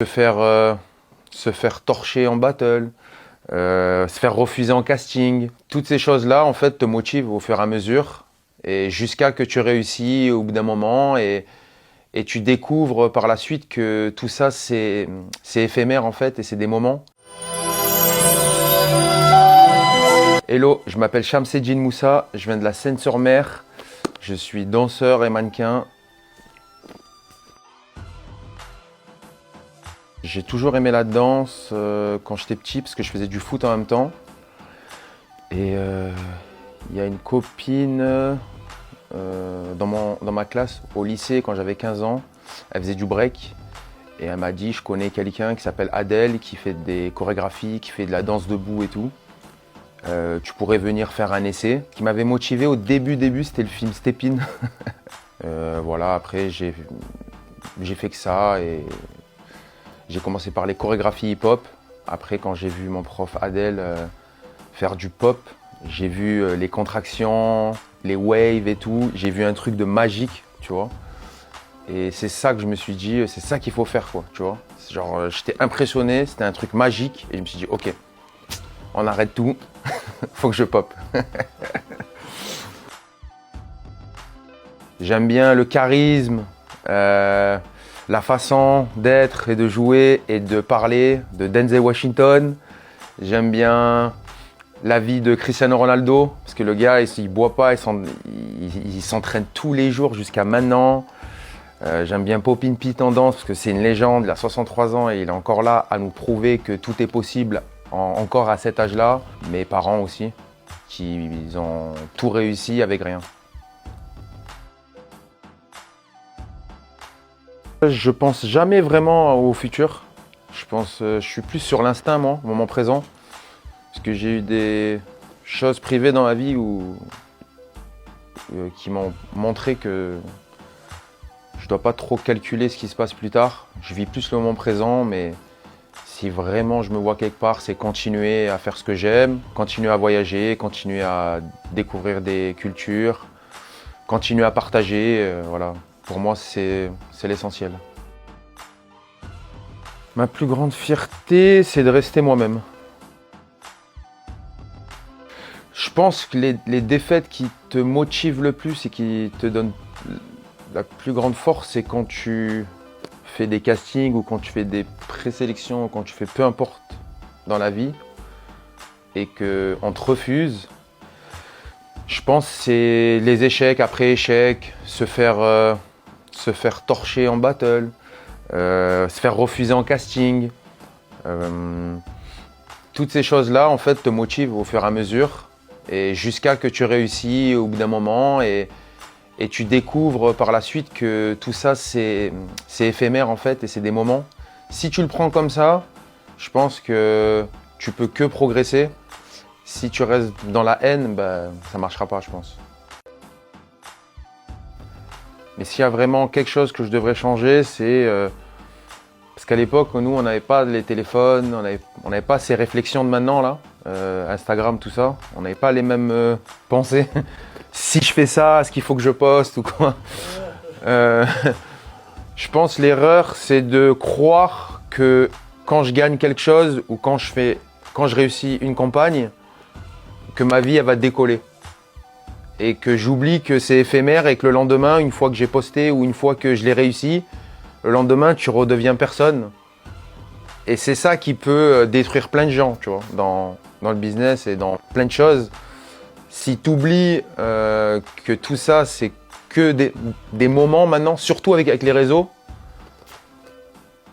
Se faire torcher en battle, se faire refuser en casting. Toutes ces choses-là, en fait, te motivent au fur et à mesure, et jusqu'à que tu réussis au bout d'un moment, et tu découvres par la suite que tout ça, c'est éphémère, en fait, et c'est des moments. Hello, je m'appelle Shamsedine Moussa, je viens de la Seine-sur-Mer, je suis danseur et mannequin. J'ai toujours aimé la danse quand j'étais petit parce que je faisais du foot en même temps. Et il y a une copine dans ma classe au lycée quand j'avais 15 ans, elle faisait du break. Et elle m'a dit, je connais quelqu'un qui s'appelle Adèle, qui fait des chorégraphies, qui fait de la danse debout et tout. Tu pourrais venir faire un essai. Ce qui m'avait motivé au début, c'était le film Step In. Voilà, après j'ai fait que ça et j'ai commencé par les chorégraphies hip-hop. Après, quand j'ai vu mon prof Adèle faire du pop, j'ai vu les contractions, les waves et tout. J'ai vu un truc de magique, tu vois. Et c'est ça que je me suis dit, c'est ça qu'il faut faire, quoi, tu vois. Genre, j'étais impressionné, c'était un truc magique. Et je me suis dit, ok, on arrête tout, faut que je pop. J'aime bien le charisme, la façon d'être et de jouer et de parler de Denzel Washington. J'aime bien la vie de Cristiano Ronaldo, parce que le gars, il boit pas, il s'entraîne tous les jours jusqu'à maintenant. J'aime bien Poppin Pete en danse, parce que c'est une légende, il a 63 ans et il est encore là à nous prouver que tout est possible encore à cet âge-là. Mes parents aussi, qui ont tout réussi avec rien. Je pense jamais vraiment au futur. Je suis plus sur l'instinct, moi, au moment présent. Parce que j'ai eu des choses privées dans ma vie qui m'ont montré que je dois pas trop calculer ce qui se passe plus tard. Je vis plus le moment présent, mais si vraiment je me vois quelque part, c'est continuer à faire ce que j'aime, continuer à voyager, continuer à découvrir des cultures, continuer à partager, voilà. Pour moi, c'est l'essentiel. Ma plus grande fierté, c'est de rester moi-même. Je pense que les défaites qui te motivent le plus et qui te donnent la plus grande force, c'est quand tu fais des castings ou quand tu fais des présélections, ou quand tu fais peu importe dans la vie et qu'on te refuse. Je pense que c'est les échecs après échecs, se faire torcher en battle, se faire refuser en casting. Toutes ces choses-là, en fait, te motivent au fur et à mesure, et jusqu'à que tu réussis au bout d'un moment, et tu découvres par la suite que tout ça, c'est éphémère, en fait, et c'est des moments. Si tu le prends comme ça, je pense que tu peux que progresser. Si tu restes dans la haine, ben, ça ne marchera pas, je pense. Mais s'il y a vraiment quelque chose que je devrais changer, c'est... parce qu'à l'époque, nous, on n'avait pas les téléphones, on n'avait pas ces réflexions de maintenant, là, Instagram, tout ça. On n'avait pas les mêmes pensées. Si je fais ça, est-ce qu'il faut que je poste ou quoi? Je pense que l'erreur, c'est de croire que quand je gagne quelque chose ou quand je réussis une campagne, que ma vie, elle va décoller. Et que j'oublie que c'est éphémère et que le lendemain, une fois que j'ai posté ou une fois que je l'ai réussi, le lendemain, tu redeviens personne. Et c'est ça qui peut détruire plein de gens, tu vois, dans le business et dans plein de choses. Si tu oublies que tout ça, c'est que des moments maintenant, surtout avec les réseaux,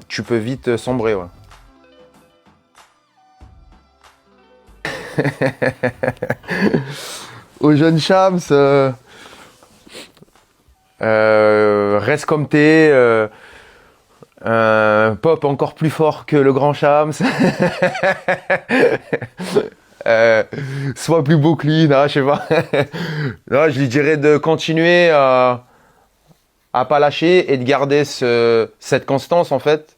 tu peux vite sombrer. Ouais. Aux jeunes Shams, reste comme t'es, pop encore plus fort que le grand Shams, sois plus beau que lui, non, je sais pas. Non, je lui dirais de continuer à pas lâcher et de garder cette constance, en fait.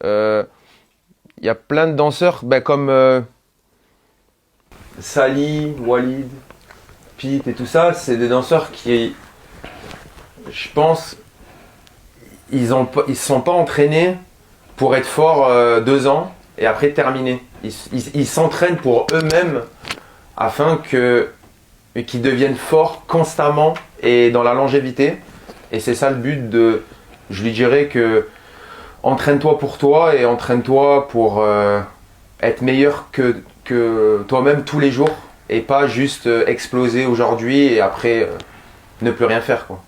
Y a plein de danseurs, comme Sally, Walid, Pete et tout ça, c'est des danseurs qui, je pense, ils se sont pas entraînés pour être fort 2 ans et après terminer. Ils s'entraînent pour eux-mêmes afin qu'ils deviennent forts constamment et dans la longévité. Et c'est ça le but de... Je lui dirais que entraîne-toi pour toi et entraîne-toi pour être meilleur que toi-même tous les jours et pas juste exploser aujourd'hui et après ne plus rien faire, quoi.